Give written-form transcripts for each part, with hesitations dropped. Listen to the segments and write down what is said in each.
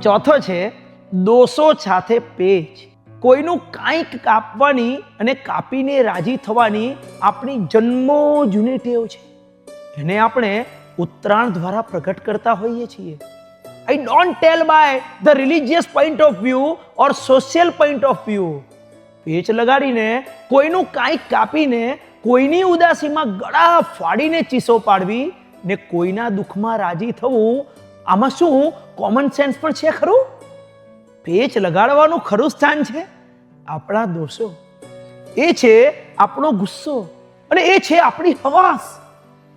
ચોથો છે દોષો સાથે પેચ. કોઈનું કાંઈક કાપવાની અને કાપીને રાજી થવાની આપણી જન્મો જૂની ટેવ છે. એને આપણે ઉત્તરાયણ દ્વારા પ્રગટ કરતા હોઈએ છીએ. I don't tell by the religious point of view or social point of view. Patch લગાડીને કોઈનું કાંઈક કાપીને કોઈની ઉદાસીમાં ગળા ફાડીને ચીસો પાડવી ને કોઈના દુઃખમાં રાજી થવું, આમાં શું કોમન સેન્સ પણ છે ખરું? પેચ લગાડવાનું ખરું સ્થાન છે આપણા દોષો, એ છે આપણો ગુસ્સો, અને એ છે આપણી હવાસ,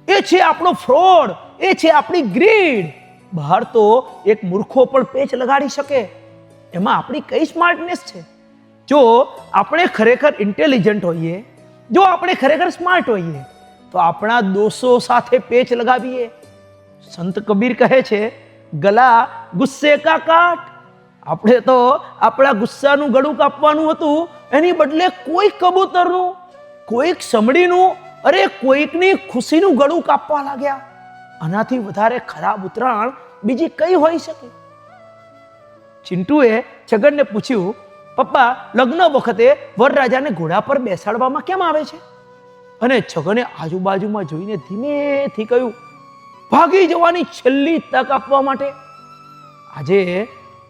એ છે આપણો ફ્રોડ, એ છે આપણી ગ્રીડ. બહાર તો એક મૂર્ખો પણ પેચ લગાડી શકે, એમાં આપણી કઈ સ્માર્ટનેસ છે? જો આપણે ખરેખર ઇન્ટેલિજન્ટ હોઈએ, જો આપણે ખરેખર સ્માર્ટ હોઈએ, તો આપણા દોષો સાથે પેચ લગાવીએ. સંત કબીર કહે છે, ગલા ગુસ્સે કા કાટ. આપણે તો આપણા ગુસ્સાનું ગળું કાપવાનું હતું, એની બદલે કોઈક કબૂતરનું, કોઈક સમડીનું, અરે કોઈકની ખુશીનું ગળું કાપવા લાગ્યા. આનાથી વધારે ખરાબ ઉત્તરાયણ બીજી કઈ હોઈ શકે? ચિંટુએ છગનને પૂછ્યું, પપ્પા, લગ્ન વખતે વરરાજાને ઘોડા પર બેસાડવામાં કેમ આવે છે? અને છગને આજુબાજુમાં જોઈને ધીમેથી કહ્યું, ભાગી જવાની છેલ્લી તક આપવા માટે. આજે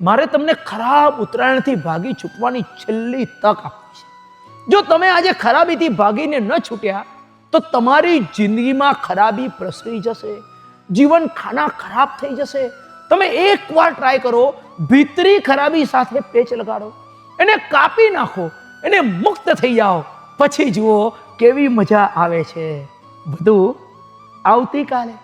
મારે તમને ખરાબ ઉત્તરાયણથી ભાગી છૂટવાની છેલ્લી તક આપવી છે. જો તમે આજે ખરાબીથી ભાગીને ન છૂટ્યા તો તમારી જિંદગીમાં ખરાબી પ્રસરી જશે, જીવન ખાના ખરાબ થઈ જશે. તમે એકવાર ટ્રાય કરો, ભીતરી ખરાબી સાથે પેચ લગાડો, એને કાપી નાખો, એને મુક્ત થઈ જાઓ, પછી જુઓ કેવી મજા આવે છે. બધું આવતીકાલે.